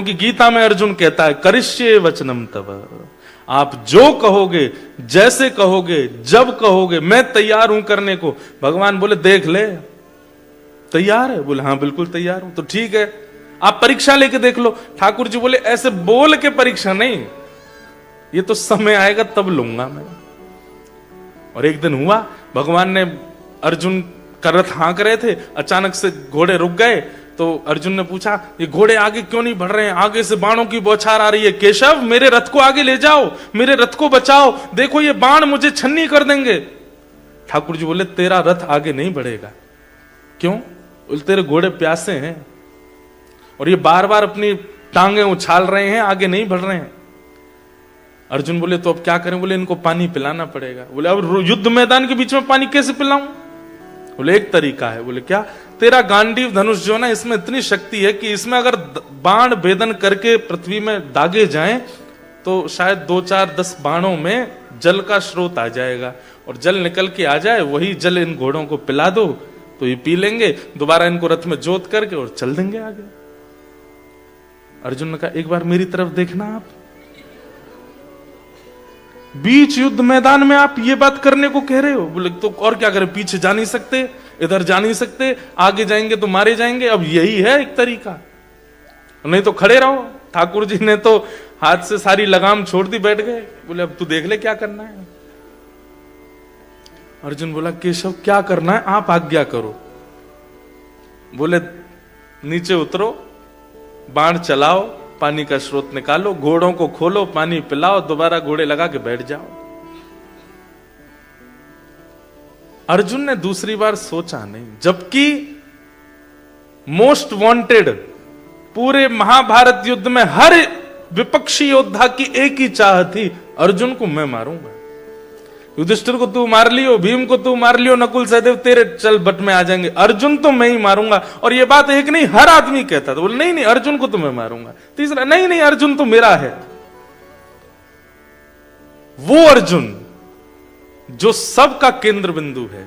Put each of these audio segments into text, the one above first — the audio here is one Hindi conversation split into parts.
क्योंकि गीता में अर्जुन कहता है करिष्ये वचनम तव, आप जो कहोगे, जैसे कहोगे, जब कहोगे, मैं तैयार हूं करने को। भगवान बोले देख ले, तैयार है? बोले हाँ बिल्कुल तैयार हूं। तो ठीक है, आप परीक्षा लेके देख लो। ठाकुर जी बोले ऐसे बोल के परीक्षा नहीं, ये तो समय आएगा तब लूंगा मैं। और एक दिन हुआ, भगवान ने अर्जुन का रथ हाँक रहे थे, अचानक से घोड़े रुक गए। तो अर्जुन ने पूछा ये घोड़े आगे क्यों नहीं बढ़ रहे हैं? आगे से बाणों की बौछार आ रही है। केशव मेरे रथ को आगे ले जाओ, मेरे रथ को बचाओ, देखो ये बाण मुझे छन्नी कर देंगे। ठाकुर जी बोले तेरा रथ आगे नहीं बढ़ेगा। क्यों? बोले तेरे घोड़े प्यासे हैं और ये बार बार अपनी टांगे उछाल रहे हैं, आगे नहीं बढ़ रहे हैं। अर्जुन बोले तो अब क्या करें? बोले इनको पानी पिलाना पड़ेगा। बोले अब युद्ध मैदान के बीच में पानी कैसे पिलाऊं? बोले एक तरीका है। बोले क्या? तेरा गांडीव धनुष जो ना, इसमें इतनी शक्ति है कि इसमें अगर बाण भेदन करके पृथ्वी में दागे जाएं तो शायद 2, 4, 10 बाणों में जल का स्रोत आ जाएगा और जल निकल के आ जाए, वही जल इन घोड़ों को पिला दो तो ये पी लेंगे, दोबारा इनको रथ में जोत करके और चल देंगे आगे। अर्जुन ने कहा एक बार मेरी तरफ देखना, आप बीच युद्ध मैदान में आप ये बात करने को कह रहे हो? बोले तो और क्या करें, पीछे जा नहीं सकते, इधर जा नहीं सकते, आगे जाएंगे तो मारे जाएंगे। अब यही है एक तरीका, नहीं तो खड़े रहो। ठाकुर जी ने तो हाथ से सारी लगाम छोड़ दी, बैठ गए। बोले अब तू देख ले क्या करना है। अर्जुन बोला केशव क्या करना है, आप आज्ञा करो। बोले नीचे उतरो, बाण चलाओ, पानी का स्रोत निकालो, घोड़ों को खोलो, पानी पिलाओ, दोबारा घोड़े लगा के बैठ जाओ। अर्जुन ने दूसरी बार सोचा नहीं, जबकि मोस्ट वांटेड पूरे महाभारत युद्ध में हर विपक्षी योद्धा की एक ही चाह थी, अर्जुन को मैं मारूंगा। युधिष्ठिर को तू मार लियो, भीम को तू मार लियो, नकुल सहदेव तेरे चल बट में आ जाएंगे, अर्जुन तो मैं ही मारूंगा। और ये बात एक नहीं, हर आदमी कहता था। बोले नहीं नहीं अर्जुन को तो मैं मारूंगा। तीसरा नहीं नहीं अर्जुन तो मेरा है। वो अर्जुन जो सबका केंद्र बिंदु है,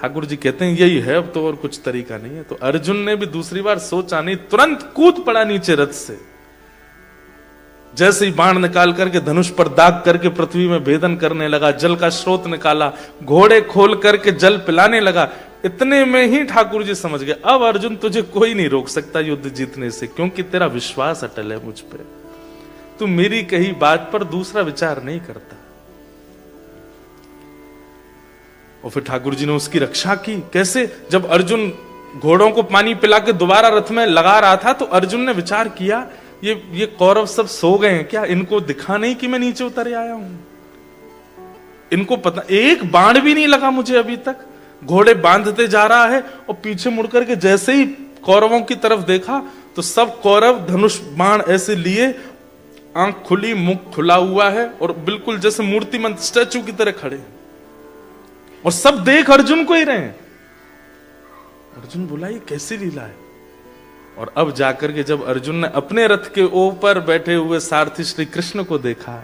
ठाकुर जी कहते हैं यही है, अब तो और कुछ तरीका नहीं है। तो अर्जुन ने भी दूसरी बार सोचा नहीं, तुरंत कूद पड़ा नीचे रथ से। जैसे ही बाण निकाल करके धनुष पर दाग करके पृथ्वी में भेदन करने लगा, जल का स्रोत निकाला, घोड़े खोल करके जल पिलाने लगा। इतने में ही ठाकुर जी समझ गए अब अर्जुन तुझे कोई नहीं रोक सकता युद्ध जीतने से, क्योंकि तेरा विश्वास अटल है मुझ पे, तू मेरी कही बात पर दूसरा विचार नहीं करता। और फिर ठाकुर जी ने उसकी रक्षा की। कैसे? जब अर्जुन घोड़ों को पानी पिला के दोबारा रथ में लगा रहा था तो अर्जुन ने विचार किया ये कौरव सब सो गए हैं क्या? इनको दिखा नहीं कि मैं नीचे उतर आया हूं? इनको पता, एक बाण भी नहीं लगा मुझे अभी तक। घोड़े बांधते जा रहा है और पीछे मुड़कर के जैसे ही कौरवों की तरफ देखा तो सब कौरव धनुष बाण ऐसे लिए, आंख खुली, मुख खुला हुआ है और बिल्कुल जैसे मूर्तिमंत स्टैचू की तरह खड़े हैं और सब देख अर्जुन को ही रहे हैं। अर्जुन बोला ये कैसी लीला है? और अब जाकर के जब अर्जुन ने अपने रथ के ऊपर बैठे हुए सारथी श्री कृष्ण को देखा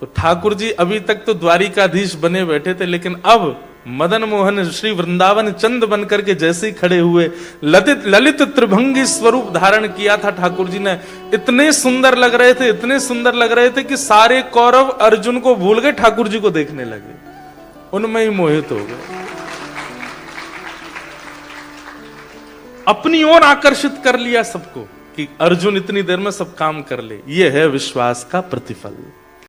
तो ठाकुर जी अभी तक तो द्वारिकाधीश बने बैठे थे, लेकिन अब मदन मोहन श्री वृंदावन चंद बनकर के जैसे ही खड़े हुए, ललित त्रिभंगी स्वरूप धारण किया था ठाकुर जी ने। इतने सुंदर लग रहे थे, इतने सुंदर लग रहे थे कि सारे कौरव अर्जुन को भूल गए, ठाकुर जी को देखने लगे, उनमें ही मोहित हो गए, अपनी ओर आकर्षित कर लिया सबको कि अर्जुन इतनी देर में सब काम कर ले। यह है विश्वास का प्रतिफल।